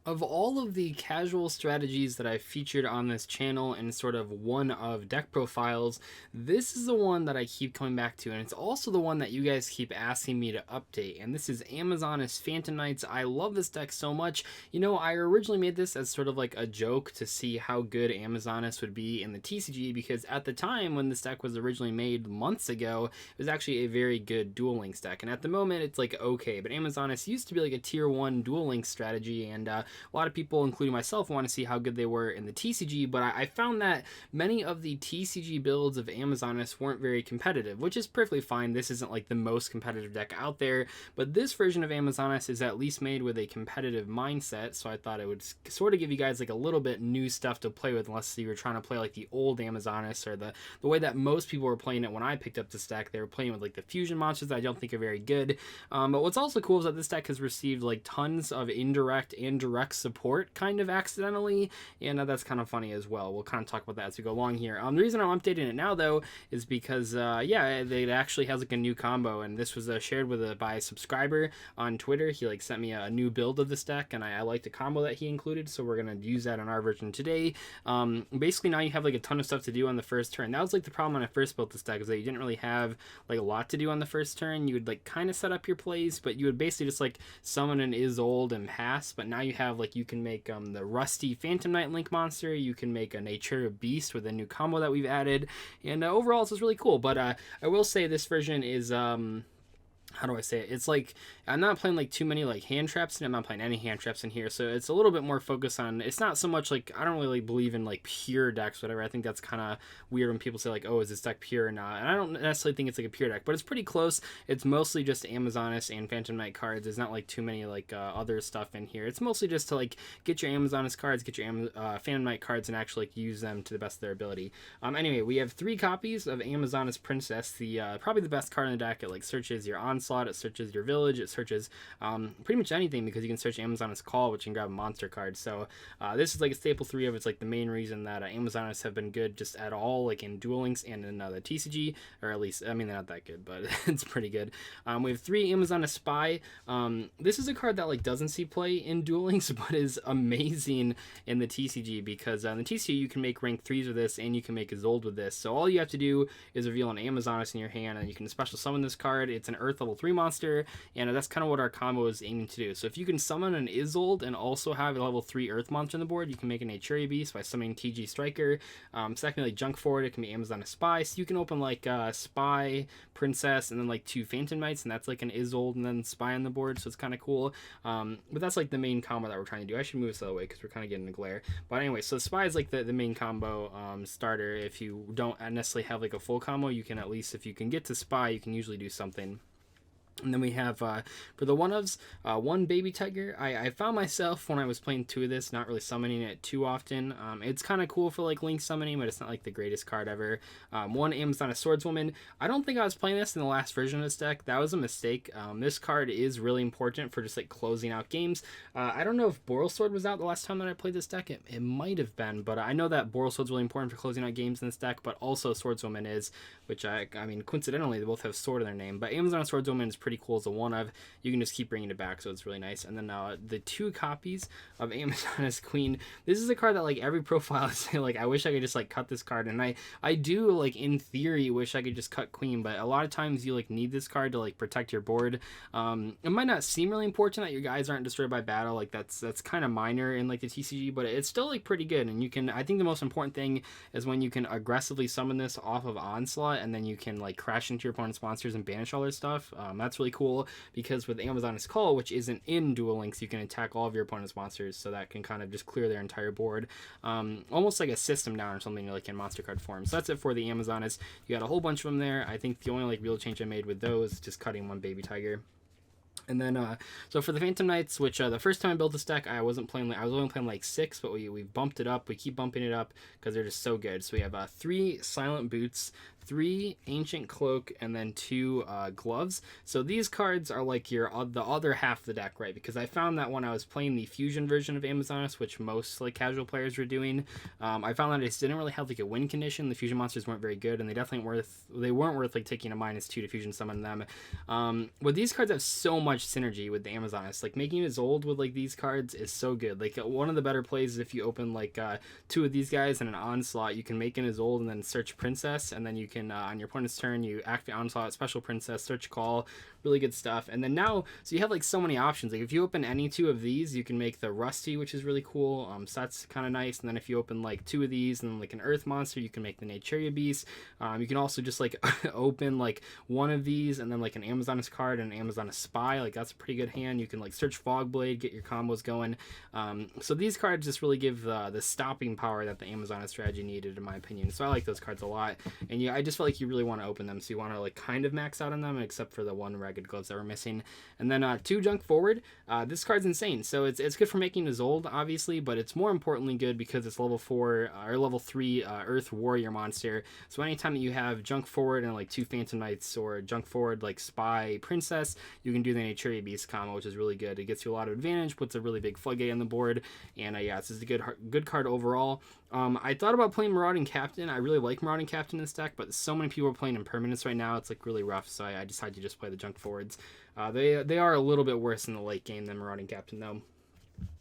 Of all of the casual strategies that I've featured on this channel and sort of one of deck profiles, this is the one that I keep coming back to, and it's also the one that you guys keep asking me to update, and this is Amazoness Phantom Knights. I love this deck so much. You know, I originally made this as sort of like a joke to see how good Amazoness would be in the TCG, because at the time when this deck was originally made months ago, it was actually a very good Duel Links deck, and at the moment it's like okay, but Amazoness used to be like a tier 1 Duel Links strategy, and a lot of people, including myself, want to see how good they were in the TCG, but I found that many of the TCG builds of Amazoness weren't very competitive, which is perfectly fine. This isn't like the most competitive deck out there, but this version of Amazoness is at least made with a competitive mindset, so I thought it would sort of give you guys like a little bit new stuff to play with, unless you were trying to play like the old Amazoness or the way that most people were playing it when I picked up this deck. They were playing with like the fusion monsters that I don't think are very good. But what's also cool is that this deck has received like tons of indirect and direct support kind of accidentally, and that's kind of funny as well. We'll kind of talk about that as we go along here. The reason I'm updating it now though is because yeah, it actually has like a new combo, and this was shared with by a subscriber on Twitter. He like sent me a new build of this deck, and I liked the combo that he included, so we're gonna use that on our version today. Basically now you have like a ton of stuff to do on the first turn. That was like the problem when I first built this deck, is that you didn't really have like a lot to do on the first turn. You would like kind of set up your plays, but you would basically just like summon an Isolde and pass. But now you have like, you can make the Rusty Phantom Knight Link monster, you can make a Natura Beast with a new combo that we've added, and overall this is really cool. But I will say this version is how do I say it? It's like, I'm not playing like too many like hand traps, and I'm not playing any hand traps in here, so it's a little bit more focused on, it's not so much like, I don't really believe in like pure decks, whatever. I think that's kind of weird when people say like, oh, is this deck pure or not? And I don't necessarily think it's like a pure deck, but it's pretty close. It's mostly just Amazoness and Phantom Knight cards. There's not like too many like other stuff in here. It's mostly just to like get your Amazoness cards, get your Phantom Knight cards, and actually like use them to the best of their ability. Anyway, we have 3 copies of Amazoness Princess, the probably the best card in the deck. It like searches your Onslaught, it searches your Village, it searches pretty much anything, because you can search Amazoness Call, which can grab a monster card. So this is like a staple 3 of it's like the main reason that Amazoness have been good just at all, like in Duel Links and in the TCG, or at least, I mean, they're not that good, but it's pretty good. We have 3 Amazoness Spy. This is a card that like doesn't see play in Duel Links, but is amazing in the TCG, because in the TCG you can make rank 3s with this, and you can make Isolde with this. So all you have to do is reveal an Amazoness in your hand, and you can special summon this card. It's an Earth level 3 monster, and that's kind of what our combo is aiming to do. So if you can summon an Isolde and also have a level 3 Earth monster on the board, you can make an Natura Beast by summoning Tgd Striker. Secondly, Junk Forward, it can be Amazoness Spy, so you can open like Spy, Princess, and then like 2 Phantom Knights, and that's like an Isolde and then Spy on the board, so it's kind of cool. But that's like the main combo that we're trying to do. I should move this out of the way because we're kind of getting a glare. But anyway, so Spy is like the main combo starter. If you don't necessarily have like a full combo, you can at least, if you can get to Spy, you can usually do something. And then we have, for the one-ofs, 1 Baby Tiger. I found myself, when I was playing 2 of this, not really summoning it too often. It's kind of cool for, like, Link summoning, but it's not, like, the greatest card ever. 1 Amazoness Swordswoman. I don't think I was playing this in the last version of this deck. That was a mistake. This card is really important for just, like, closing out games. I don't know if Boral Sword was out the last time that I played this deck. It might have been, but I know that Boral Sword's really important for closing out games in this deck, but also Swordswoman is, which I mean, coincidentally, they both have sword in their name, but Amazoness Swordswoman is pretty cool as a one of. You can just keep bringing it back, so it's really nice. And then the 2 copies of Amazoness Queen. This is a card that like every profile is like, I wish I could just like cut this card, and I do like in theory wish I could just cut Queen, but a lot of times you like need this card to like protect your board. It might not seem really important that your guys aren't destroyed by battle, like that's kind of minor in like the TCG, but it's still like pretty good. And you can, I think the most important thing is when you can aggressively summon this off of Onslaught, and then you can like crash into your opponent's monsters and banish all their stuff. That's really cool, because with Amazoness Call, which isn't in Duel Links, you can attack all of your opponent's monsters, so that can kind of just clear their entire board, almost like a system down or something, like in monster card form. So that's it for the Amazoness. You got a whole bunch of them there. I think the only like real change I made with those is just cutting 1 Baby Tiger. And then, so for the Phantom Knights, which the first time I built this deck, I wasn't playing, I was only playing like 6, but we bumped it up. We keep bumping it up because they're just so good. So we have 3 Silent Boots, 3 Ancient Cloak, and then 2 Gloves. So these cards are like the other half of the deck, right? Because I found that when I was playing the Fusion version of Amazoness, which most like casual players were doing, I found that it just didn't really have like a win condition. The Fusion monsters weren't very good, and they definitely weren't worth like taking a -2 to Fusion summon them. But these cards have so much much synergy with the Amazoness. Like making it Zold with like these cards is so good. Like one of the better plays is if you open like 2 of these guys and an Onslaught, you can make an Zold and then search Princess, and then you can on your opponent's turn you activate Onslaught, special Princess, search Call. Really good stuff. And then now, so you have like so many options. Like if you open any 2 of these, you can make the Rusty, which is really cool. So that's kind of nice. And then if you open like 2 of these and then like an Earth monster, you can make the Naturia Beast. You can also just like open like 1 of these and then like an Amazoness card and an Amazoness Spy. Like that's a pretty good hand. You can like search Fogblade, get your combos going. So these cards just really give the stopping power that the Amazoness strategy needed, in my opinion. So I like those cards a lot. And yeah, I just felt like you really want to open them. So you want to like kind of max out on them, except for the 1 Ragged Gloves that were missing. And then 2 Junk Forward. This card's insane. So it's good for making a Zold, obviously, but it's more importantly good because it's level 4 or level 3 Earth Warrior monster. So anytime that you have Junk Forward and like 2 Phantom Knights or Junk Forward like Spy Princess, you can do the Naturia Beast combo, which is really good. It gets you a lot of advantage, puts a really big floodgate on the board, and yeah, this is a good card overall. I thought about playing Marauding Captain. I really like Marauding Captain in this deck, but so many people are playing Impermanence right now. It's like really rough, so I decided to just play the Junk Forwards. They are a little bit worse in the late game than Marauding Captain, though.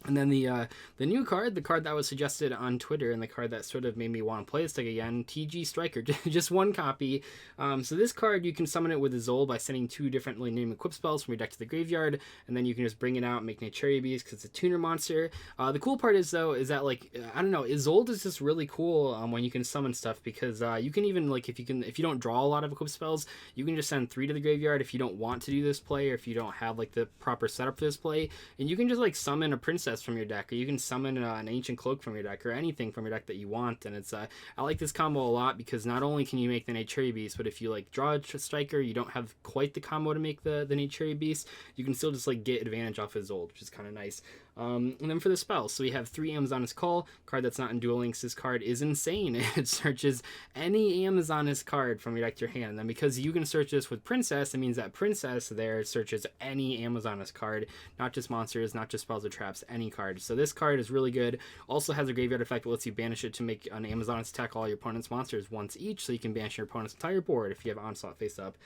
And then the new card, the card that was suggested on Twitter, and the card that sort of made me want to play this deck again, Tgd Striker, just 1 copy. So this card, you can summon it with a Zold by sending 2 differently named equip spells from your deck to the graveyard, and then you can just bring it out and make Naturia Beast because it's a tuner monster. The cool part is, though, is that, like, I don't know, Zold is just really cool when you can summon stuff, because you can even, like, if you don't draw a lot of equip spells, you can just send 3 to the graveyard if you don't want to do this play, or if you don't have, like, the proper setup for this play, and you can just, like, summon a Princess from your deck, or you can summon an Ancient Cloak from your deck, or anything from your deck that you want. And it's I like this combo a lot because not only can you make the Naturia Beast, but if you like draw a Striker, you don't have quite the combo to make the Naturia Beast, you can still just like get advantage off his Zold, which is kind of nice. And then for the spells, so we have 3 Amazoness Call, card that's not in Duel Links. This card is insane. It searches any Amazoness card from your deck to your hand. And then because you can search this with Princess, it means that Princess there searches any Amazoness card, not just monsters, not just spells or traps, any card. So this card is really good. Also has a graveyard effect that lets you banish it to make an Amazoness attack all your opponent's monsters once each, so you can banish your opponent's entire board if you have Onslaught face up.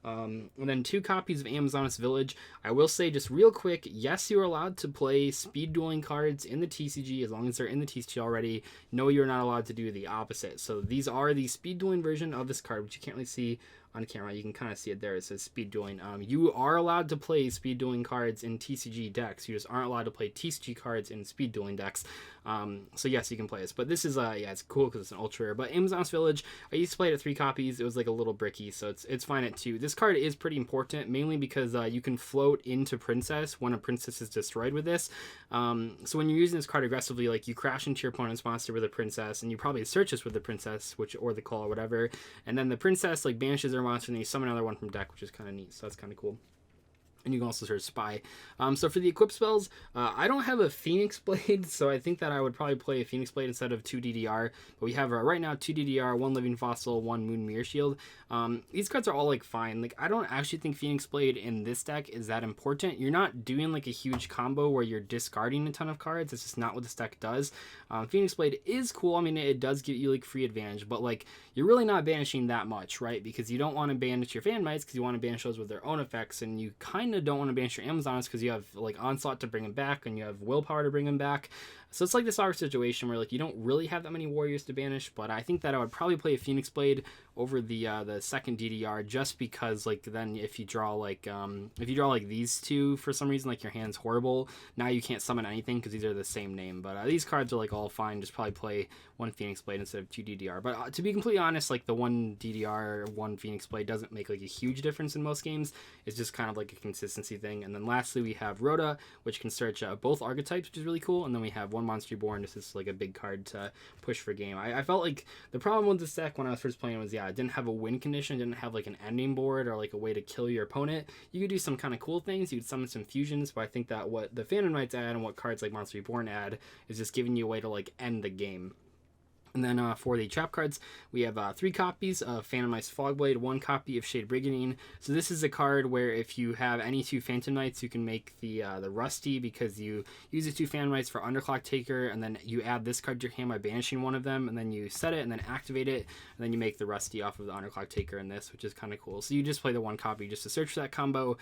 And then 2 copies of Amazoness Village. I will say just real quick, yes, you are allowed to play speed dueling cards in the TCG as long as they're in the TCG already. No, you're not allowed to do the opposite. So these are the speed dueling version of this card, which you can't really see on camera. You can kind of see it there. It says speed dueling. You are allowed to play speed dueling cards in TCG decks. You just aren't allowed to play TCG cards in speed dueling decks. So yes, you can play this. But this is yeah, it's cool because it's an ultra rare. But Amazoness Village, I used to play it at 3 copies. It was like a little bricky, so it's fine at 2. This card is pretty important, mainly because you can float into Princess when a Princess is destroyed with this. So when you're using this card aggressively, like you crash into your opponent's monster with a Princess, and you probably search this with the Princess, or the Call or whatever, and then the Princess like banishes their monster, and then you summon another one from deck, which is kind of neat. So that's kind of cool. And you can also search Spy. So for the equip spells, I don't have a Phoenix Blade, so I think that I would probably play a Phoenix Blade instead of 2 DDR. But we have right now 2 DDR, 1 Living Fossil, 1 Moon Mirror Shield. These cards are all like fine. Like I don't actually think Phoenix Blade in this deck is that important. You're not doing like a huge combo where you're discarding a ton of cards. It's just not what this deck does. Phoenix Blade is cool. I mean, it does give you like free advantage, but like you're really not banishing that much, right? Because you don't want to banish your Phantom Knights because you want to banish those with their own effects, and you kind of don't want to banish your Amazons because you have like Onslaught to bring them back, and you have Willpower to bring them back. So it's like this awkward situation where like you don't really have that many warriors to banish, but I think that I would probably play a Phoenix Blade over the second DDR, just because like then if you draw like these 2 for some reason, like your hand's horrible, now you can't summon anything because these are the same name. But these cards are like all fine. Just probably play 1 Phoenix Blade instead of 2 DDR. But to be completely honest, like the 1 DDR 1 Phoenix Blade doesn't make like a huge difference in most games. It's just kind of like a consistency thing. And then lastly we have Rota, which can search both archetypes, which is really cool. And then we have 1 Monster Reborn. This is like a big card to push for game. I felt like the problem with this deck when I was first playing was, yeah, it didn't have a win condition, it didn't have like an ending board or like a way to kill your opponent. You could do some kind of cool things, you could summon some fusions, but I think that what the Phantom Knights add and what cards like Monster Reborn add is just giving you a way to like end the game. And then for the trap cards, we have 3 copies of Phantom Ice Fogblade, 1 copy of Shade Brigandine. So this is a card where if you have any 2 Phantom Knights, you can make the Rusty, because you use the 2 Phantom Knights for Underclock Taker, and then you add this card to your hand by banishing one of them, and then you set it and then activate it, and then you make the Rusty off of the Underclock Taker in this, which is kind of cool. So you just play the 1 copy just to search for that combo.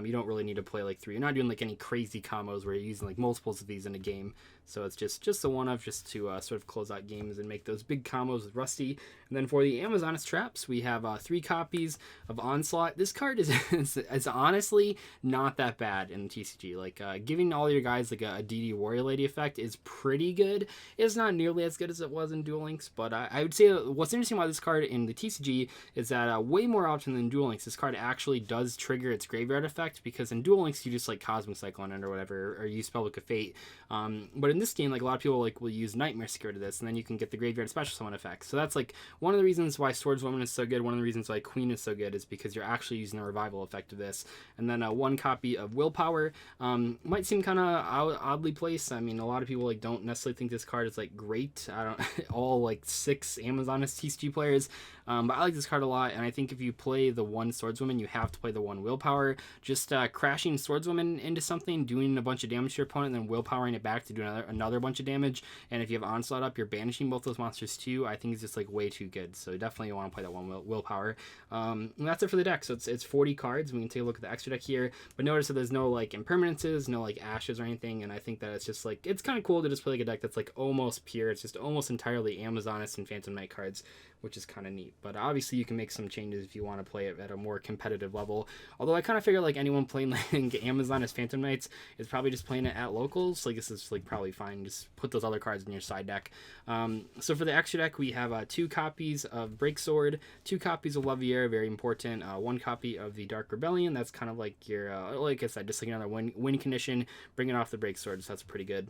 You don't really need to play like 3. You're not doing like any crazy combos where you're using like multiples of these in a game. So it's just the one of, just to sort of close out games and make those big combos with Rusty. And then for the Amazoness traps, we have 3 copies of Onslaught. This card is honestly not that bad in the TCG. Like giving all your guys like a DD Warrior Lady effect is pretty good. It's not nearly as good as it was in Duel Links, but I would say what's interesting about this card in the TCG is that way more often than Duel Links, this card actually does trigger its graveyard effect, because in Duel Links you just like Cosmic Cycle on it or whatever, or use Spellbook of Fate. But in this game, like a lot of people like will use Nightmare Secure to this, and then you can get the graveyard special summon effect. So that's like one of the reasons why Swordswoman is so good. One of the reasons why Queen is so good is because you're actually using the revival effect of this. And then 1 copy of Willpower. Might seem kind of oddly placed. I mean, a lot of people like don't necessarily think this card is like great. I don't all like 6 Amazoness TCG players. But I like this card a lot, and I think if you play the 1 Swordswoman, you have to play the 1 Willpower. Just crashing Swordswoman into something, doing a bunch of damage to your opponent, and then willpowering it back to do another bunch of damage. And if you have Onslaught up, you're banishing both those monsters too. I think it's just like way too good. So definitely you want to play that 1 Willpower. And that's it for the deck. So it's 40 cards. We can take a look at the extra deck here. But notice that there's no like impermanences, no like ashes or anything. And I think that it's just like, it's kind of cool to just play like a deck that's like almost pure. It's just almost entirely Amazoness and Phantom Knight cards, which is kind of neat. But obviously you can make some changes if you want to play it at a more competitive level. Although I kind of figure like anyone playing like Amazon as Phantom Knights is probably just playing it at locals. Like this is like probably fine. Just put those other cards in your side deck. So for the extra deck, we have 2 copies of Breaksword, 2 copies of Levier, very important, 1 copy of the Dark Rebellion. That's kind of like your, like I said, just like another win condition, bringing off the Breaksword, so that's pretty good.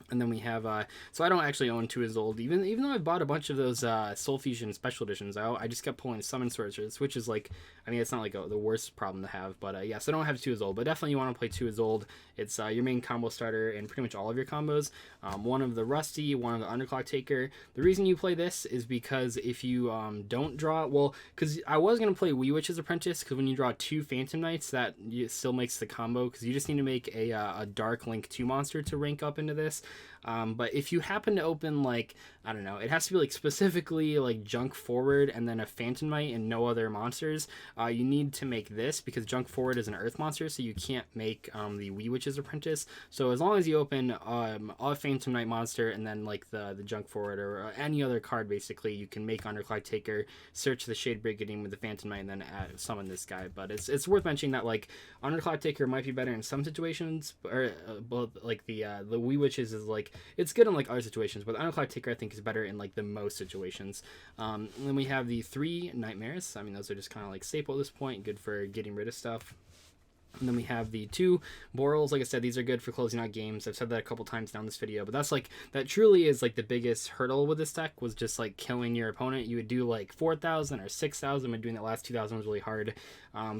And then we have, so I don't actually own 2 Years Old, even though I bought a bunch of those Soul Fusion special editions. I just kept pulling Summon Sorcerers, which is like, I mean, it's not like the worst problem to have, but yeah, so I don't have 2 Years Old, but definitely you want to play 2 Years Old. It's your main combo starter in pretty much all of your combos. 1 of the Rusty, 1 of the Underclock Taker. The reason you play this is because if you don't draw, well, because I was going to play Wee Witch's Apprentice, because when you draw 2 Phantom Knights, that still makes the combo, because you just need to make a Dark Link 2 monster to rank up into this. But if you happen to open, like, I don't know, it has to be like specifically like Junk Forward and then a Phantom Knight and no other monsters, you need to make this, because Junk Forward is an Earth monster, so you can't make the Wee Witch's Apprentice. So as long as you open a Phantom Knight monster and then like the Junk Forward or any other card, basically, you can make Underclock Taker, search the Shade Brigandine with the Phantom Knight, and then summon this guy. But it's worth mentioning that like Underclock Taker might be better in some situations, or like the Wee Witches is like, it's good in like other situations, but the Underclock Taker I think is better in like the most situations. And then we have the 3 Nightmares. I mean, those are just kind of like staple at this point, good for getting rid of stuff. And then we have the 2 Borals. Like I said, these are good for closing out games. I've said that a couple times down this video, but that's like, that truly is like the biggest hurdle with this deck, was just like killing your opponent. You would do like 4,000 or 6,000, but doing that last 2,000 was really hard.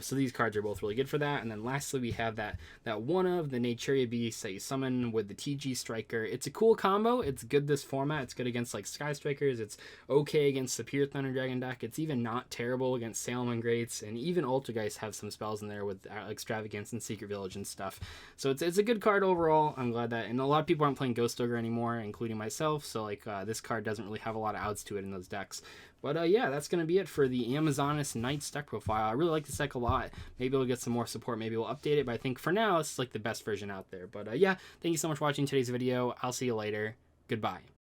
So these cards are both really good for that. And then lastly, we have that one of the Naturia Beast that you summon with the Tgd Striker. It's a cool combo. It's good this format. It's good against like Sky Strikers. It's okay against the Pure Thunder Dragon deck. It's even not terrible against Salomon Greats, and even Altergeist have some spells in there with Extravagance and Secret Village and stuff. So it's a good card overall. I'm glad that, and a lot of people aren't playing Ghost Ogre anymore, including myself. So like this card doesn't really have a lot of outs to it in those decks. But yeah, that's going to be it for the Amazoness Knights deck profile. I really like this deck a lot. Maybe we'll get some more support. Maybe we'll update it. But I think for now, it's like the best version out there. But yeah, thank you so much for watching today's video. I'll see you later. Goodbye.